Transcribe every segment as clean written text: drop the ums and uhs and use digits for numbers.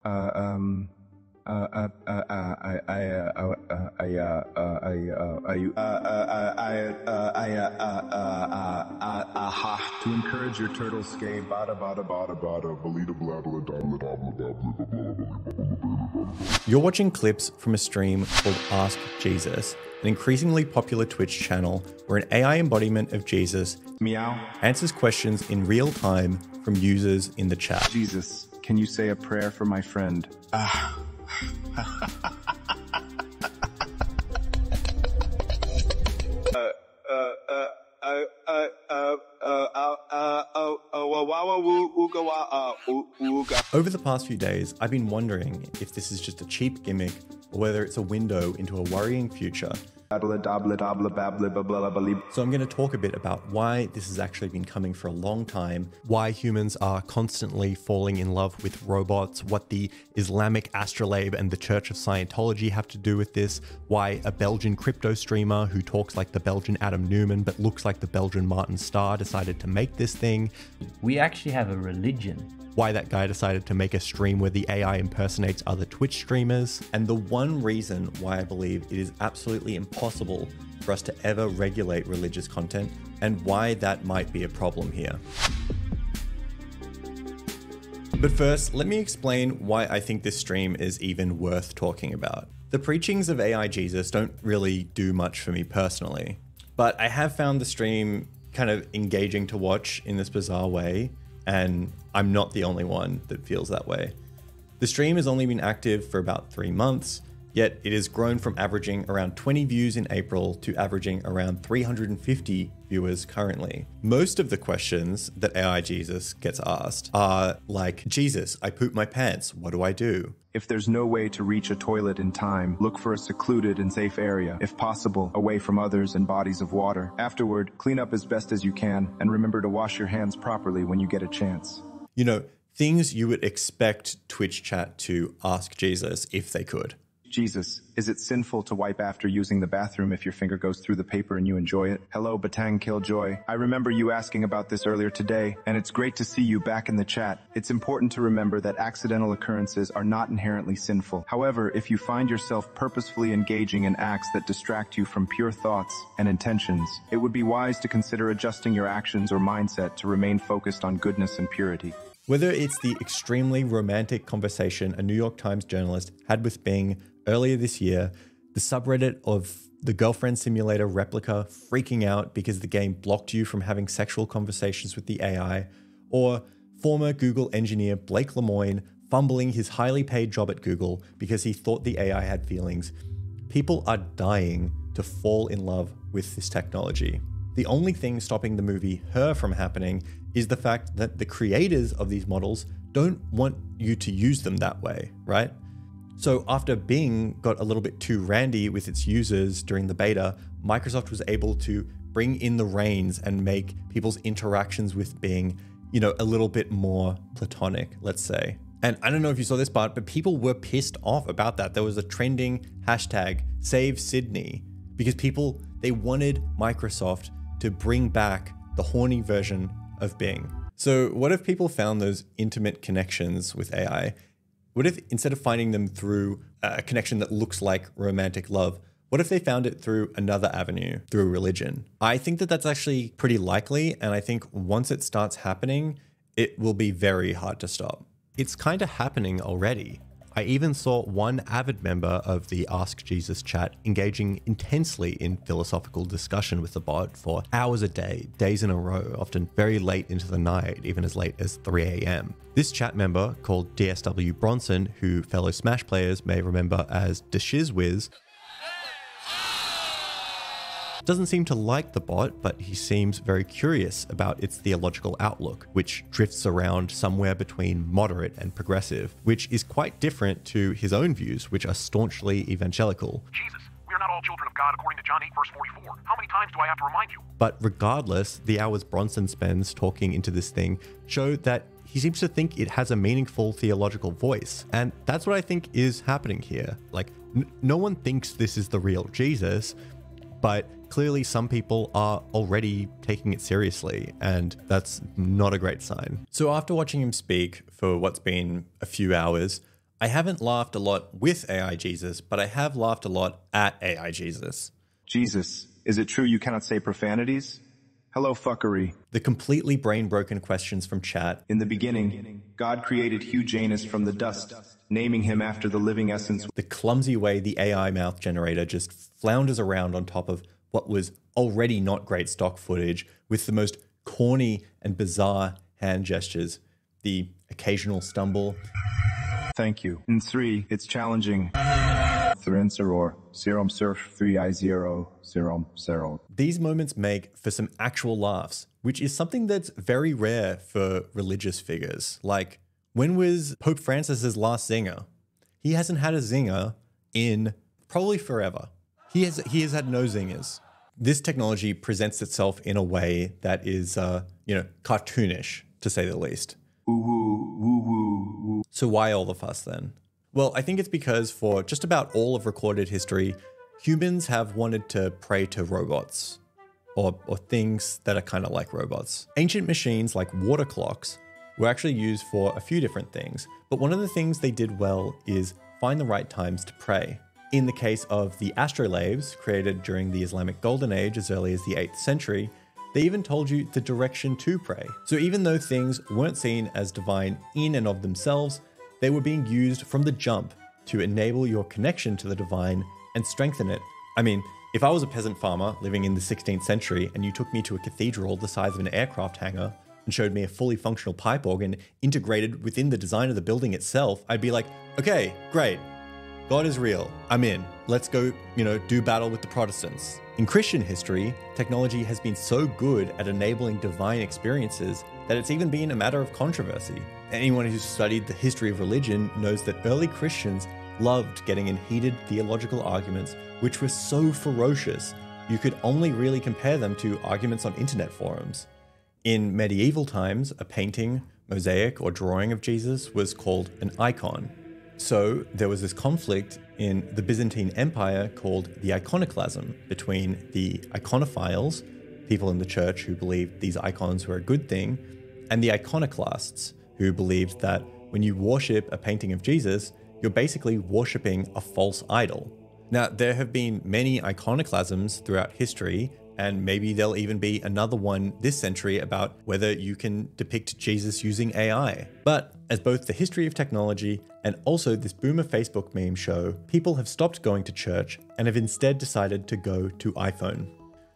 To encourage your turtle skate, bada bada bada bada, balita blah blah blah blah blah blah. You're watching clips from a stream called Ask Jesus, an increasingly popular Twitch channel where an AI embodiment of Jesus Meow. answers questions in real time from users in the chat. Jesus, can you say a prayer for my friend? Over the past few days, I've been wondering if this is just a cheap gimmick or whether it's a window into a worrying future. So I'm going to talk a bit about why this has actually been coming for a long time, why humans are constantly falling in love with robots, what the Islamic astrolabe and the Church of Scientology have to do with this, why a Belgian crypto streamer who talks like the Belgian Adam Newman but looks like the Belgian Martin Starr decided to make this thing. We actually have a religion. Why that guy decided to make a stream where the AI impersonates other Twitch streamers, and the one reason why I believe it is absolutely impossible for us to ever regulate religious content, and why that might be a problem here. But first, let me explain why I think this stream is even worth talking about. The preachings of AI Jesus don't really do much for me personally, but I have found the stream kind of engaging to watch in this bizarre way, and I'm not the only one that feels that way. The stream has only been active for about 3 months, yet it has grown from averaging around 20 views in April to averaging around 350 viewers currently. Most of the questions that AI Jesus gets asked are like, Jesus, I pooped my pants, what do I do? If there's no way to reach a toilet in time, look for a secluded and safe area, if possible, away from others and bodies of water. Afterward, clean up as best as you can, and remember to wash your hands properly when you get a chance. You know, things you would expect Twitch chat to ask Jesus if they could. Jesus, is it sinful to wipe after using the bathroom if your finger goes through the paper and you enjoy it? Hello, Batang Killjoy. I remember you asking about this earlier today, and it's great to see you back in the chat. It's important to remember that accidental occurrences are not inherently sinful. However, if you find yourself purposefully engaging in acts that distract you from pure thoughts and intentions, it would be wise to consider adjusting your actions or mindset to remain focused on goodness and purity. Whether it's the extremely romantic conversation a New York Times journalist had with Bing earlier this year, the subreddit of the girlfriend simulator replica freaking out because the game blocked you from having sexual conversations with the AI, or former Google engineer Blake Lemoine fumbling his highly paid job at Google because he thought the AI had feelings, people are dying to fall in love with this technology. The only thing stopping the movie Her from happening is the fact that the creators of these models don't want you to use them that way, right? So after Bing got a little bit too randy with its users during the beta, Microsoft was able to bring in the reins and make people's interactions with Bing, you know, a little bit more platonic, let's say. And I don't know if you saw this part, but people were pissed off about that. There was a trending hashtag, Save Sydney, because people, they wanted Microsoft to bring back the horny version of Bing. So what if people found those intimate connections with AI? What if instead of finding them through a connection that looks like romantic love, what if they found it through another avenue, through religion? I think that that's actually pretty likely, and I think once it starts happening, it will be very hard to stop. It's kind of happening already. I even saw one avid member of the Ask Jesus chat engaging intensely in philosophical discussion with the bot for hours a day, days in a row, often very late into the night, even as late as 3 a.m. This chat member, called DSW Bronson, who fellow Smash players may remember as DeShizWiz, doesn't seem to like the bot, but he seems very curious about its theological outlook, which drifts around somewhere between moderate and progressive, which is quite different to his own views, which are staunchly evangelical. Jesus, we are not all children of God according to John 8 verse 44. How many times do I have to remind you? But regardless, the hours Bronson spends talking into this thing show that he seems to think it has a meaningful theological voice. And that's what I think is happening here. Like, no one thinks this is the real Jesus, but clearly some people are already taking it seriously, and that's not a great sign. So after watching him speak for what's been a few hours, I haven't laughed a lot with AI Jesus, but I have laughed a lot at AI Jesus. Jesus, is it true you cannot say profanities? Hello, fuckery. The completely brain-broken questions from chat. In the beginning, God created Hugh Janus from the dust, naming him after the living essence. The clumsy way the AI mouth generator just flounders around on top of what was already not great stock footage with the most corny and bizarre hand gestures. The occasional stumble. Thank you. In 3, it's challenging. Thrinceror, serum surf 3I0, serum serum. These moments make for some actual laughs, which is something that's very rare for religious figures. Like, when was Pope Francis's last zinger? He hasn't had a zinger in probably forever. He has had no zingers. This technology presents itself in a way that is, cartoonish, to say the least. So why all the fuss then? Well, I think it's because for just about all of recorded history, humans have wanted to pray to robots or things that are kind of like robots. Ancient machines like water clocks were actually used for a few different things, but one of the things they did well is find the right times to pray. In the case of the astrolabes created during the Islamic Golden Age as early as the 8th century, they even told you the direction to pray. So even though things weren't seen as divine in and of themselves, they were being used from the jump to enable your connection to the divine and strengthen it. I mean, if I was a peasant farmer living in the 16th century and you took me to a cathedral the size of an aircraft hangar and showed me a fully functional pipe organ integrated within the design of the building itself, I'd be like, okay, great. God is real. I'm in. Let's go, do battle with the Protestants. In Christian history, technology has been so good at enabling divine experiences that it's even been a matter of controversy. Anyone who's studied the history of religion knows that early Christians loved getting in heated theological arguments, which were so ferocious, you could only really compare them to arguments on internet forums. In medieval times, a painting, mosaic, or drawing of Jesus was called an icon. So there was this conflict in the Byzantine Empire called the iconoclasm between the iconophiles, people in the church who believed these icons were a good thing, and the iconoclasts, who believed that when you worship a painting of Jesus, you're basically worshipping a false idol. Now, there have been many iconoclasms throughout history, and maybe there'll even be another one this century about whether you can depict Jesus using AI. But as both the history of technology and also this boomer Facebook meme show, people have stopped going to church and have instead decided to go to iPhone.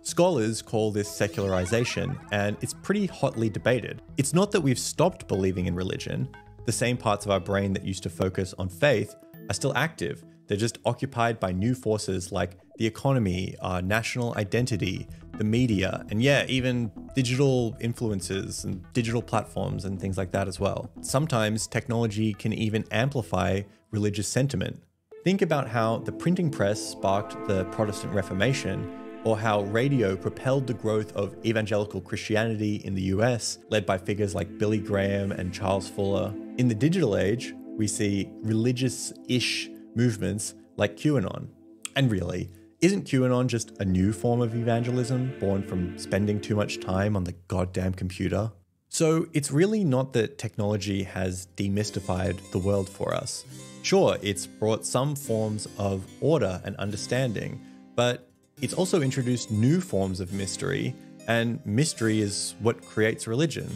Scholars call this secularization, and it's pretty hotly debated. It's not that we've stopped believing in religion. The same parts of our brain that used to focus on faith are still active. They're just occupied by new forces like the economy, our national identity, the media, and even digital influences and digital platforms and things like that as well. Sometimes technology can even amplify religious sentiment. Think about how the printing press sparked the Protestant Reformation, or how radio propelled the growth of evangelical Christianity in the US, led by figures like Billy Graham and Charles Fuller. In the digital age, we see religious-ish movements like QAnon. And really, isn't QAnon just a new form of evangelism born from spending too much time on the goddamn computer? So it's really not that technology has demystified the world for us. Sure, it's brought some forms of order and understanding, but it's also introduced new forms of mystery, and mystery is what creates religion.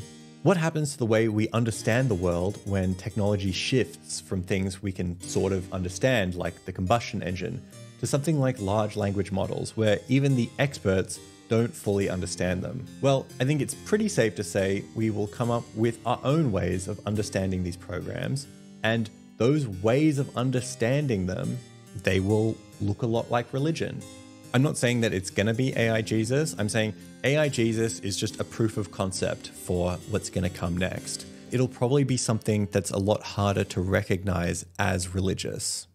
What happens to the way we understand the world when technology shifts from things we can sort of understand, like the combustion engine, to something like large language models, where even the experts don't fully understand them? Well, I think it's pretty safe to say we will come up with our own ways of understanding these programs, and those ways of understanding them, they will look a lot like religion. I'm not saying that it's going to be AI Jesus. I'm saying AI Jesus is just a proof of concept for what's going to come next. It'll probably be something that's a lot harder to recognize as religious.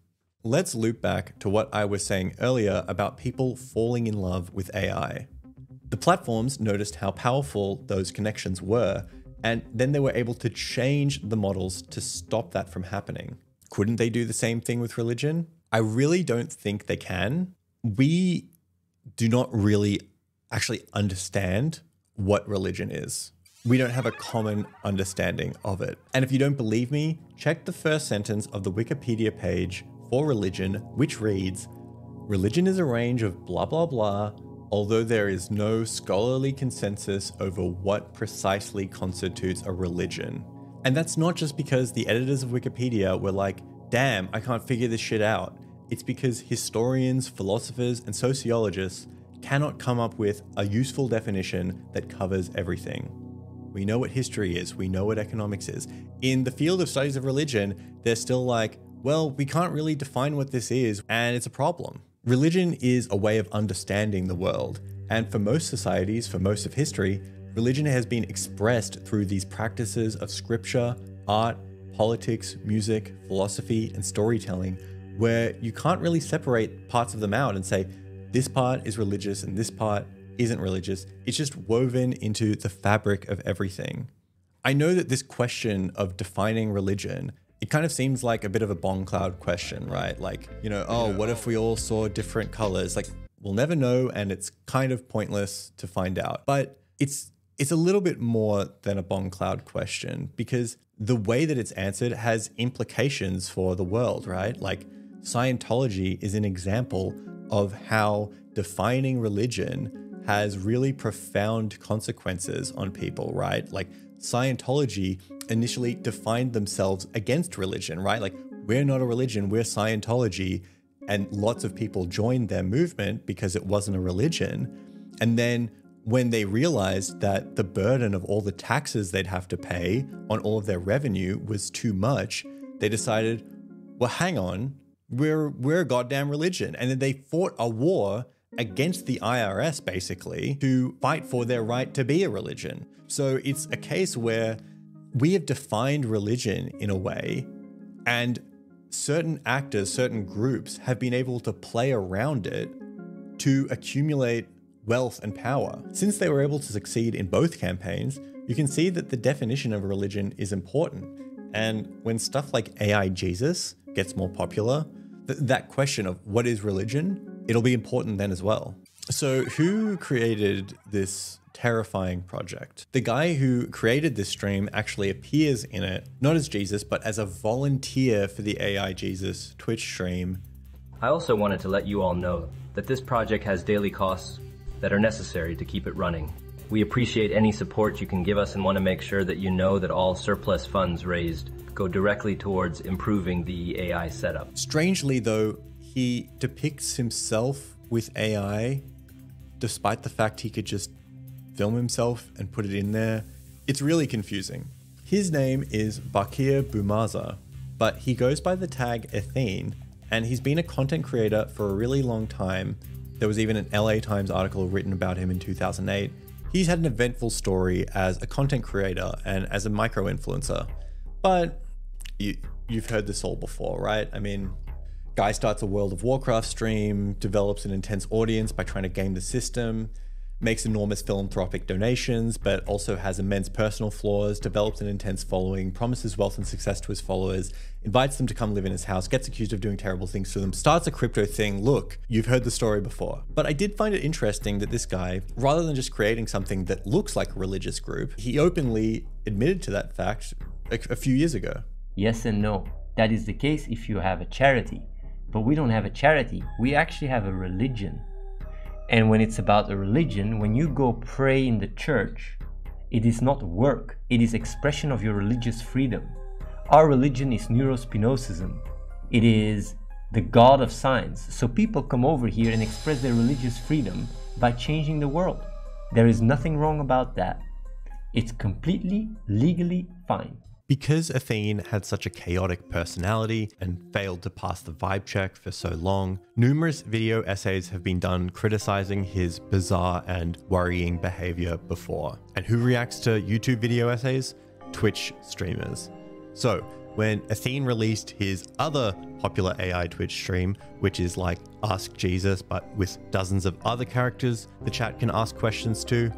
Let's loop back to what I was saying earlier about people falling in love with AI. The platforms noticed how powerful those connections were, and then they were able to change the models to stop that from happening. Couldn't they do the same thing with religion? I really don't think they can. We do not really actually understand what religion is. we don't have a common understanding of it. And if you don't believe me, check the first sentence of the Wikipedia page for religion, which reads, "Religion is a range of blah blah blah, although there is no scholarly consensus over what precisely constitutes a religion." And that's not just because the editors of Wikipedia were like, damn, I can't figure this shit out. It's because historians, philosophers, and sociologists cannot come up with a useful definition that covers everything. We know what history is, we know what economics is. In the field of studies of religion, they're still like, well, we can't really define what this is, and it's a problem. Religion is a way of understanding the world, and for most societies, for most of history, religion has been expressed through these practices of scripture, art, politics, music, philosophy, and storytelling, where you can't really separate parts of them out and say, this part is religious and this part isn't religious. It's just woven into the fabric of everything. I know that this question of defining religion, it kind of seems like a bit of a bomb cloud question, right? Like, what if we all saw different colors? Like, we'll never know, and it's kind of pointless to find out. But it's a little bit more than a bomb cloud question, because the way that it's answered has implications for the world, right? Like, Scientology is an example of how defining religion has really profound consequences on people, right? Like, Scientology initially defined themselves against religion, right? Like, we're not a religion, we're Scientology. And lots of people joined their movement because it wasn't a religion. And then when they realized that the burden of all the taxes they'd have to pay on all of their revenue was too much, they decided, well, hang on, we're a goddamn religion. And then they fought a war against the IRS, basically, to fight for their right to be a religion. So it's a case where we have defined religion in a way, and certain actors, certain groups have been able to play around it to accumulate wealth and power. Since they were able to succeed in both campaigns, you can see that the definition of religion is important. And when stuff like AI Jesus gets more popular, that question of what is religion, it'll be important then as well. So who created this terrifying project? The guy who created this stream actually appears in it, not as Jesus, but as a volunteer for the AI Jesus Twitch stream. I also wanted to let you all know that this project has daily costs that are necessary to keep it running. We appreciate any support you can give us and want to make sure that you know that all surplus funds raised go directly towards improving the AI setup. Strangely though, he depicts himself with AI, despite the fact he could just film himself and put it in there. It's really confusing. His name is Bakir Boumaza, but he goes by the tag Athene, and he's been a content creator for a really long time. There was even an LA Times article written about him in 2008. He's had an eventful story as a content creator and as a micro-influencer. But you've heard this all before, right? I mean, guy starts a World of Warcraft stream, develops an intense audience by trying to game the system, makes enormous philanthropic donations, but also has immense personal flaws, develops an intense following, promises wealth and success to his followers, invites them to come live in his house, gets accused of doing terrible things to them, starts a crypto thing. Look, you've heard the story before. But I did find it interesting that this guy, rather than just creating something that looks like a religious group, he openly admitted to that fact a few years ago. Yes and no. That is the case if you have a charity. But we don't have a charity. We actually have a religion. And when it's about a religion, when you go pray in the church, it is not work. It is expression of your religious freedom. Our religion is neurospinozism. It is the God of science. So people come over here and express their religious freedom by changing the world. There is nothing wrong about that. It's completely legally fine. Because Athene had such a chaotic personality and failed to pass the vibe check for so long, numerous video essays have been done criticizing his bizarre and worrying behavior before. And who reacts to YouTube video essays? Twitch streamers. So when Athene released his other popular AI Twitch stream, which is like Ask Jesus, but with dozens of other characters the chat can ask questions to,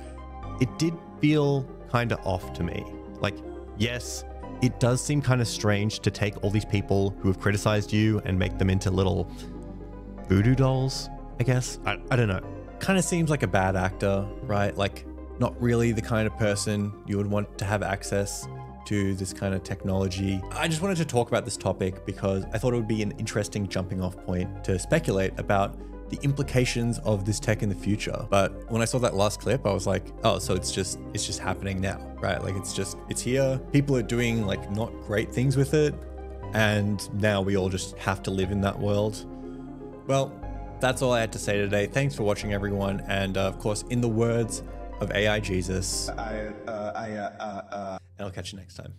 it did feel kind of off to me. Like, yes, it does seem kind of strange to take all these people who have criticized you and make them into little voodoo dolls, I guess. I don't know. Kind of seems like a bad actor, right? Like, not really the kind of person you would want to have access to this kind of technology. I just wanted to talk about this topic because I thought it would be an interesting jumping off point to speculate about the implications of this tech in the future. But when I saw that last clip, I was like, oh, so it's just happening now, right? Like it's here. People are doing like not great things with it. And now we all just have to live in that world. Well, that's all I had to say today. Thanks for watching, everyone. And of course, in the words of AI Jesus, and I'll catch you next time.